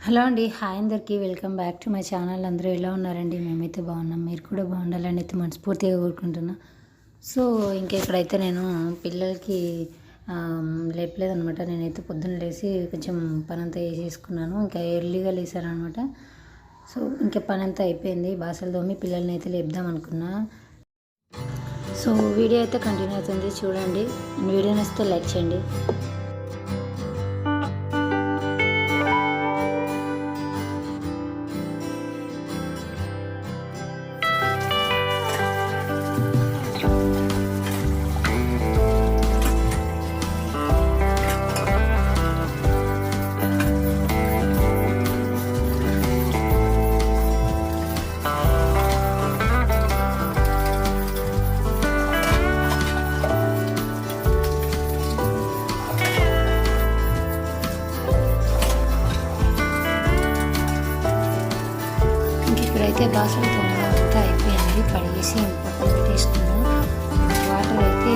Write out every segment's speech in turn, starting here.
Hello అండి. Hi అందరికీ. Welcome back to my channel. అందరూ ఎలా ఉన్నారండి? మేమైతే బాగున్నాం. మీరు కూడా బాగుండాలని అయితే మనస్ఫూర్తిగా కోరుకుంటున్నా. సో ఇంకా ఇక్కడైతే నేను పిల్లలకి లేపలేదనమాట. నేనైతే పొద్దున్న లేసి కొంచెం పనంతా వేసేసుకున్నాను. ఇంకా ఎర్లీగా లేసానమాట. సో ఇంకా పని అంతా అయిపోయింది. బాసలు తోమి పిల్లల్ని అయితే లేపుదాం అనుకున్నా. సో వీడియో అయితే కంటిన్యూ అవుతుంది, చూడండి. వీడియో నచ్చితే లైక్ చేయండి. ఇప్పుడైతే బాసలు తొందరగా అంతా అయిపోయింది. కడిగేసి పక్కన పెట్టేసుకున్నాను. వాటర్ అయితే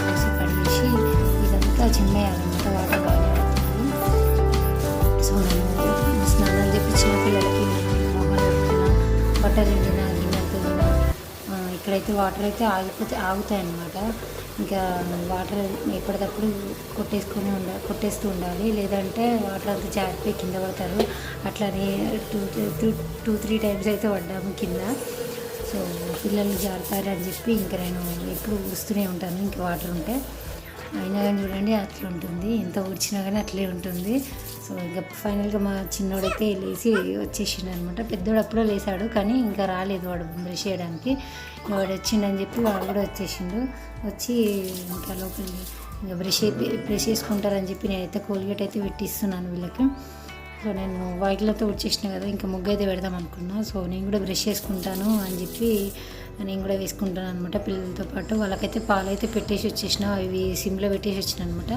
వేసి కడిగేసి ఇదంతా చిమ్మేయాలన్నమాట. వాటర్ బాగా పడుతుంది. సో నేను స్నానాలు చేపించిన పిల్లలకి మొహాలు పెడుతున్నా, బట్టలు ఎండిన గిన్నెలు తోమిన. ఇక్కడైతే వాటర్ అయితే ఆగుతాయి అన్నమాట. ఇంకా వాటర్ ఎప్పటికప్పుడు కొట్టేస్తూ ఉండాలి, లేదంటే వాటర్ అంతా జారిపోయి కింద పడతారు. అట్లానే టూ త్రీ టైమ్స్ అయితే పడ్డాము కింద. సో పిల్లలు జారుతారు అని చెప్పి ఇంకా నేను ఎప్పుడు ఊస్తూనే ఉంటాను ఇంకా వాటర్ ఉంటే. అయినా కానీ చూడండి అట్లా ఉంటుంది, ఎంత ఊడ్చినా కానీ అట్లే ఉంటుంది. సో ఇంకా ఫైనల్గా మా చిన్నోడైతే లేచి వచ్చేసిండు అనమాట. పెద్దోడు అప్పుడో లేసాడు, కానీ ఇంకా రాలేదు వాడు బ్రష్ చేయడానికి. వాడు వచ్చిండని చెప్పి వాడు కూడా వచ్చేసిండు. వచ్చి ఇంకా లోపలికి ఇంకా బ్రష్ చేసుకుంటారని చెప్పి నేనైతే కోల్గేట్ అయితే పెట్టిస్తున్నాను వీళ్ళకి. సో నేను వైట్లతో వచ్చేసిన కదా, ఇంకా ముగ్గు అయితే పెడదాం అనుకున్నా. సో నేను కూడా బ్రష్ చేసుకుంటాను అని చెప్పి నేను కూడా వేసుకుంటాను అనమాట పిల్లలతో పాటు. వాళ్ళకైతే పాలు అయితే పెట్టేసి వచ్చేసిన, అవి సిమ్లో పెట్టేసి వచ్చిన అనమాట.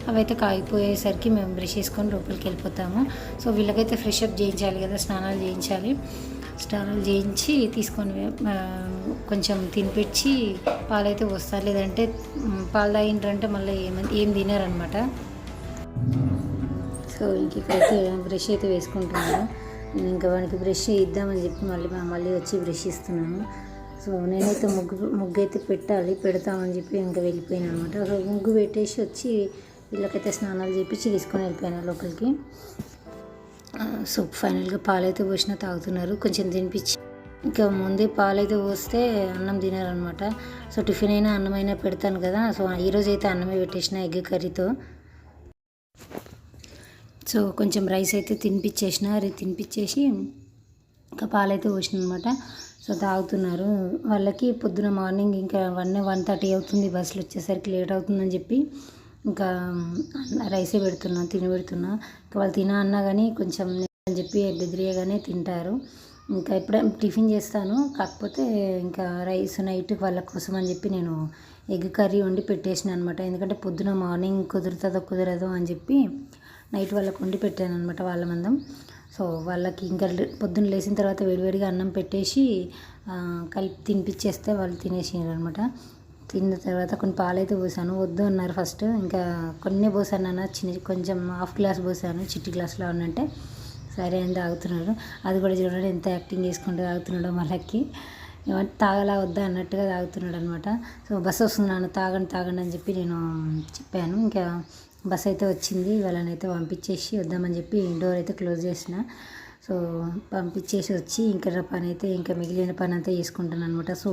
అవి అయితే కాగిపోయేసరికి మేము బ్రష్ చేసుకొని లోపలికి వెళ్ళిపోతాము. సో వీళ్ళకైతే ఫ్రెష్ అప్ చేయించాలి కదా, స్నానాలు చేయించాలి. స్నానాలు చేయించి తీసుకొని కొంచెం తినిపించి పాలైతే వస్తారు. లేదంటే పాలు తాగిండ్రంటే మళ్ళీ ఏం తినారనమాట. సో ఇంక ఇక్కడైతే బ్రష్ అయితే వేసుకుంటున్నాను. నేను ఇంకా వానికి బ్రష్ ఇద్దామని చెప్పి మళ్ళీ వచ్చి బ్రష్ ఇస్తున్నాను. సో నేనైతే ముగ్గు అయితే పెడతామని చెప్పి ఇంకా వెళ్ళిపోయాను అనమాట. సో ముగ్గు పెట్టేసి వచ్చి వీళ్ళకైతే స్నానాలు చేపించి తీసుకొని వెళ్ళిపోయాను లోపలికి. సో ఫైనల్గా పాలైతే పోసినా తాగుతున్నారు. కొంచెం తినిపించి ఇంకా ముందే పాలైతే పోస్తే అన్నం తినారనమాట. సో టిఫిన్ అయినా అన్నమైనా పెడతాను కదా. సో ఈరోజు అయితే అన్నమే పెట్టేసిన ఎగ్ కర్రీతో. సో కొంచెం రైస్ అయితే తినిపించేసి ఇంకా పాలైతే పోసిన అనమాట. సో తాగుతున్నారు. వాళ్ళకి పొద్దున మార్నింగ్ ఇంకా 1:30 అవుతుంది, బస్సులు వచ్చేసరికి లేట్ అవుతుందని చెప్పి ఇంకా రైసే తినబెడుతున్నా. ఇంకా వాళ్ళు అన్నా కానీ కొంచెం అని చెప్పి బెదిరియగానే తింటారు. ఇంకా ఎప్పుడైనా టిఫిన్ చేస్తాను, కాకపోతే ఇంకా రైస్ నైట్ వాళ్ళ కోసం అని చెప్పి నేను ఎగ్ కర్రీ వండి పెట్టేసిన అనమాట. ఎందుకంటే పొద్దున మార్నింగ్ కుదరదో అని చెప్పి నైట్ వాళ్ళకి వండి పెట్టాను అనమాట వాళ్ళ మందం. సో వాళ్ళకి ఇంకా పొద్దున్న లేచిన తర్వాత వేడివేడిగా అన్నం పెట్టేసి కలిపి తినిపించేస్తే వాళ్ళు తినేసినారు అనమాట. తిన్న తర్వాత కొన్ని పాలైతే పోసాను. వద్దు అన్నారు ఫస్ట్, ఇంకా కొన్ని పోసాను అన్న, కొంచెం హాఫ్ గ్లాస్ పోసాను, చిట్టి గ్లాస్లో ఉన్నంటే సరే అని తాగుతున్నారు. అది కూడా చూడండి ఎంత యాక్టింగ్ చేసుకుంటూ తాగుతున్నాడో. మళ్ళీ తాగలా వద్దా అన్నట్టుగా తాగుతున్నాడు అనమాట. సో బస్సు వస్తున్నాను, తాగండి అని చెప్పి నేను చెప్పాను. ఇంకా బస్ అయితే వచ్చింది. వాళ్ళనైతే పంపించేసి వద్దామని చెప్పి డోర్ అయితే క్లోజ్ చేసిన. సో పంపించేసి వచ్చి ఇంకా మిగిలిన పని అంతా చేసుకుంటాను అనమాట. సో